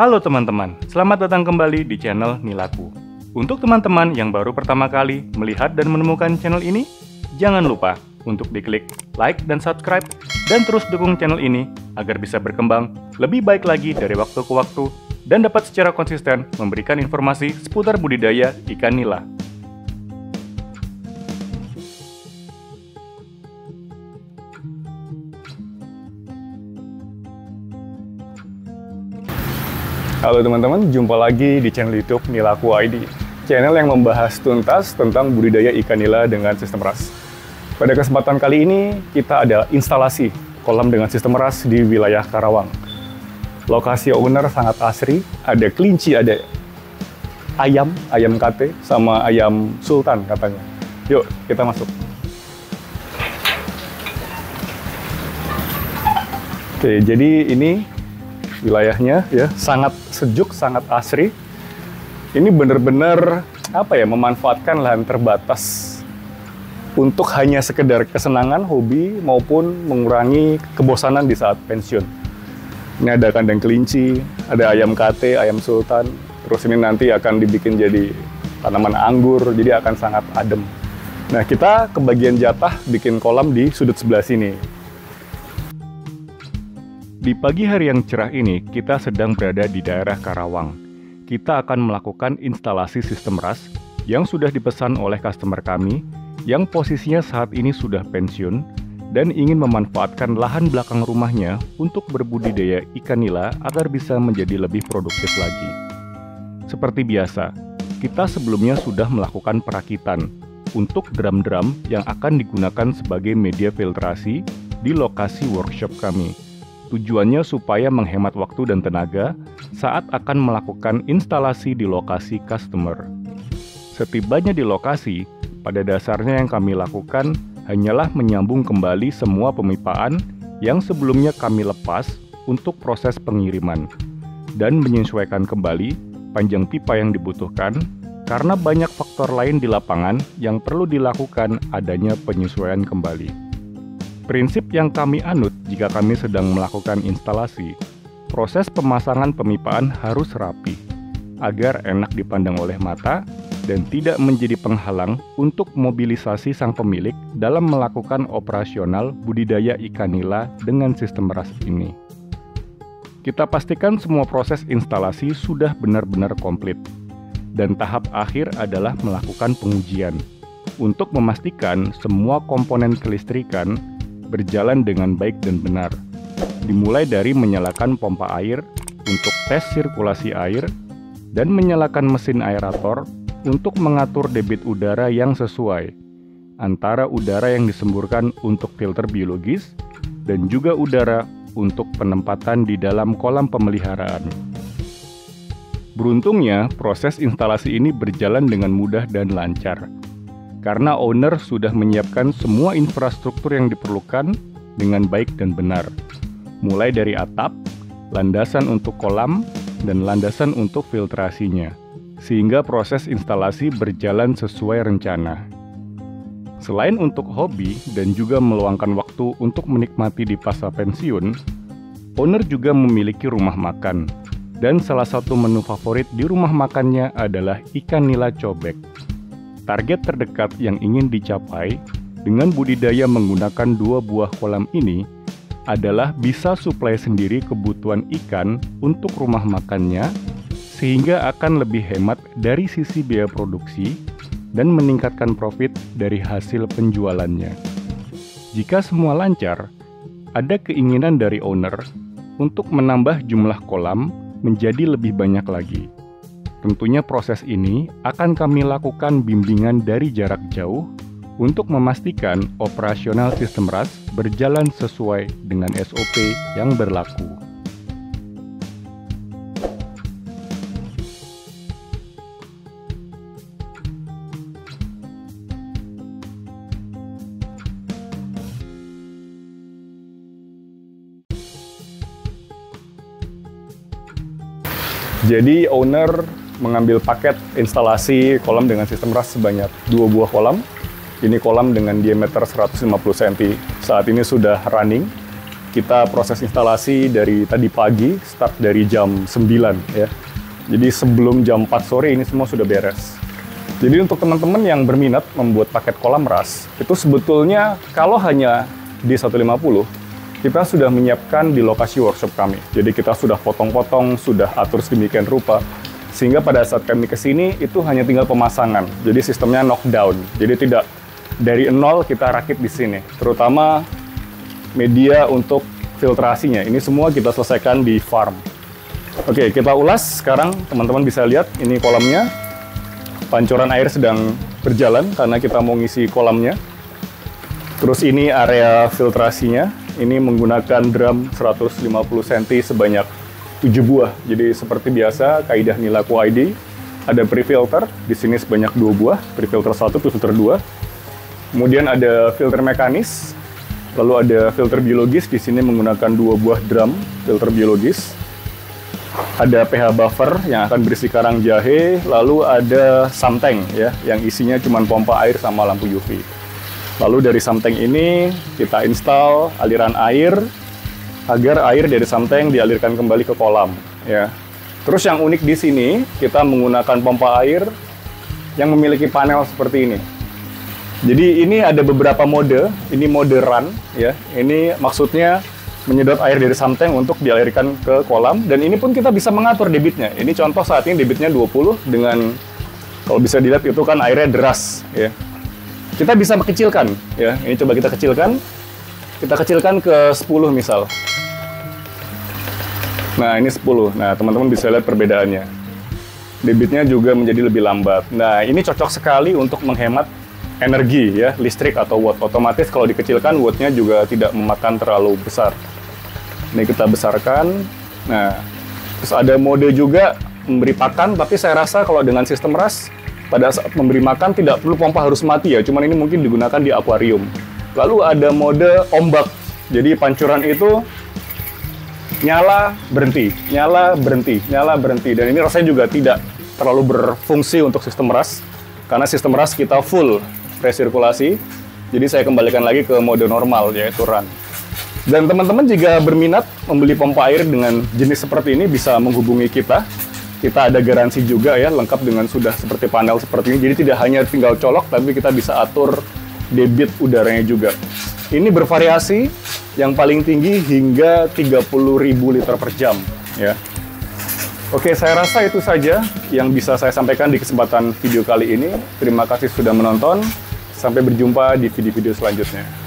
Halo teman-teman, selamat datang kembali di channel Nilaku. Untuk teman-teman yang baru pertama kali melihat dan menemukan channel ini, jangan lupa untuk diklik like dan subscribe, dan terus dukung channel ini agar bisa berkembang lebih baik lagi dari waktu ke waktu dan dapat secara konsisten memberikan informasi seputar budidaya ikan nila. Halo teman-teman, jumpa lagi di channel YouTube Nilaku ID, channel yang membahas tuntas tentang budidaya ikan nila dengan sistem RAS. Pada kesempatan kali ini, kita ada instalasi kolam dengan sistem RAS di wilayah Karawang. Lokasi owner sangat asri, ada kelinci, ada ayam kate, sama ayam sultan katanya. Yuk, kita masuk. Oke, jadi ini wilayahnya ya, sangat sejuk, sangat asri. Ini benar-benar memanfaatkan lahan terbatas untuk hanya sekedar kesenangan, hobi, maupun mengurangi kebosanan di saat pensiun. Ini ada kandang kelinci, ada ayam kate, ayam sultan, terus ini nanti akan dibikin jadi tanaman anggur, jadi akan sangat adem. Nah, kita kebagian jatah bikin kolam di sudut sebelah sini. Di pagi hari yang cerah ini, kita sedang berada di daerah Karawang. Kita akan melakukan instalasi sistem RAS yang sudah dipesan oleh customer kami, yang posisinya saat ini sudah pensiun, dan ingin memanfaatkan lahan belakang rumahnya untuk berbudidaya ikan nila agar bisa menjadi lebih produktif lagi. Seperti biasa, kita sebelumnya sudah melakukan perakitan untuk drum-drum yang akan digunakan sebagai media filtrasi di lokasi workshop kami. Tujuannya supaya menghemat waktu dan tenaga saat akan melakukan instalasi di lokasi customer. Setibanya di lokasi, pada dasarnya yang kami lakukan hanyalah menyambung kembali semua pemipaan yang sebelumnya kami lepas untuk proses pengiriman, dan menyesuaikan kembali panjang pipa yang dibutuhkan, karena banyak faktor lain di lapangan yang perlu dilakukan adanya penyesuaian kembali. Prinsip yang kami anut jika kami sedang melakukan instalasi, proses pemasangan pemipaan harus rapi, agar enak dipandang oleh mata dan tidak menjadi penghalang untuk mobilisasi sang pemilik dalam melakukan operasional budidaya ikan nila dengan sistem RAS ini. Kita pastikan semua proses instalasi sudah benar-benar komplit, dan tahap akhir adalah melakukan pengujian untuk memastikan semua komponen kelistrikan berjalan dengan baik dan benar. Dimulai dari menyalakan pompa air untuk tes sirkulasi air dan menyalakan mesin aerator untuk mengatur debit udara yang sesuai antara udara yang disemburkan untuk filter biologis dan juga udara untuk penempatan di dalam kolam pemeliharaan. Beruntungnya, proses instalasi ini berjalan dengan mudah dan lancar, karena owner sudah menyiapkan semua infrastruktur yang diperlukan dengan baik dan benar, mulai dari atap, landasan untuk kolam, dan landasan untuk filtrasinya, sehingga proses instalasi berjalan sesuai rencana. Selain untuk hobi dan juga meluangkan waktu untuk menikmati di masa pensiun, owner juga memiliki rumah makan, dan salah satu menu favorit di rumah makannya adalah ikan nila cobek. Target terdekat yang ingin dicapai dengan budidaya menggunakan 2 buah kolam ini adalah bisa suplai sendiri kebutuhan ikan untuk rumah makannya, sehingga akan lebih hemat dari sisi biaya produksi dan meningkatkan profit dari hasil penjualannya. Jika semua lancar, ada keinginan dari owner untuk menambah jumlah kolam menjadi lebih banyak lagi. Tentunya proses ini akan kami lakukan bimbingan dari jarak jauh untuk memastikan operasional sistem RAS berjalan sesuai dengan SOP yang berlaku. Jadi owner mengambil paket instalasi kolam dengan sistem RAS sebanyak 2 buah kolam. Ini kolam dengan diameter 150 cm. Saat ini sudah running. kita proses instalasi dari tadi pagi, start dari jam 9 ya. Jadi sebelum jam 4 sore ini semua sudah beres. Jadi untuk teman-teman yang berminat membuat paket kolam ras, itu sebetulnya kalau hanya D150, kita sudah menyiapkan di lokasi workshop kami. Jadi kita sudah potong-potong, sudah atur sedemikian rupa, sehingga pada saat kami ke sini itu hanya tinggal pemasangan. Jadi sistemnya knockdown. Jadi tidak dari nol kita rakit di sini. Terutama media untuk filtrasinya. Ini semua kita selesaikan di farm. Oke, kita ulas sekarang. Teman-teman bisa lihat ini kolamnya. Pancuran air sedang berjalan karena kita mau ngisi kolamnya. Terus ini area filtrasinya. Ini menggunakan drum 150 cm sebanyak 7 buah. Jadi seperti biasa, kaidah nila QID. Ada pre-filter, di sini sebanyak 2 buah. Pre-filter 1, pre-filter 2. Kemudian ada filter mekanis. Lalu ada filter biologis, di sini menggunakan 2 buah drum filter biologis. Ada pH buffer yang akan berisi karang jahe, lalu ada samteng ya, yang isinya cuma pompa air sama lampu UV. Lalu dari samteng ini kita install aliran air agar air dari samteng dialirkan kembali ke kolam ya. Terus yang unik di sini kita menggunakan pompa air yang memiliki panel seperti ini. Jadi ini ada beberapa mode, ini mode run ya. Ini maksudnya menyedot air dari samteng untuk dialirkan ke kolam, dan ini pun kita bisa mengatur debitnya. Ini contoh saat ini debitnya 20 dengan, kalau bisa dilihat itu kan airnya deras ya. Kita bisa mengkecilkan ya. Ini coba kita kecilkan. Kita kecilkan ke 10 misal. Nah, ini 10. Nah, teman-teman bisa lihat perbedaannya. Debitnya juga menjadi lebih lambat. Nah, ini cocok sekali untuk menghemat energi ya, listrik atau watt. Otomatis kalau dikecilkan wattnya juga tidak memakan terlalu besar. Ini kita besarkan. Nah, terus ada mode juga memberi pakan, tapi saya rasa kalau dengan sistem ras pada saat memberi makan tidak perlu pompa harus mati ya, cuman ini mungkin digunakan di akuarium. Lalu ada mode ombak. Jadi pancuran itu nyala berhenti, nyala berhenti, nyala berhenti, dan ini rasanya juga tidak terlalu berfungsi untuk sistem ras karena sistem ras kita full resirkulasi. Jadi saya kembalikan lagi ke mode normal, yaitu run. Dan teman-teman jika berminat membeli pompa air dengan jenis seperti ini bisa menghubungi kita. Kita ada garansi juga ya, lengkap dengan sudah seperti panel seperti ini. Jadi tidak hanya tinggal colok, tapi kita bisa atur debit udaranya juga. Ini bervariasi, yang paling tinggi hingga 30.000 liter per jam ya. Oke, saya rasa itu saja yang bisa saya sampaikan di kesempatan video kali ini. Terima kasih sudah menonton. Sampai berjumpa di video-video selanjutnya.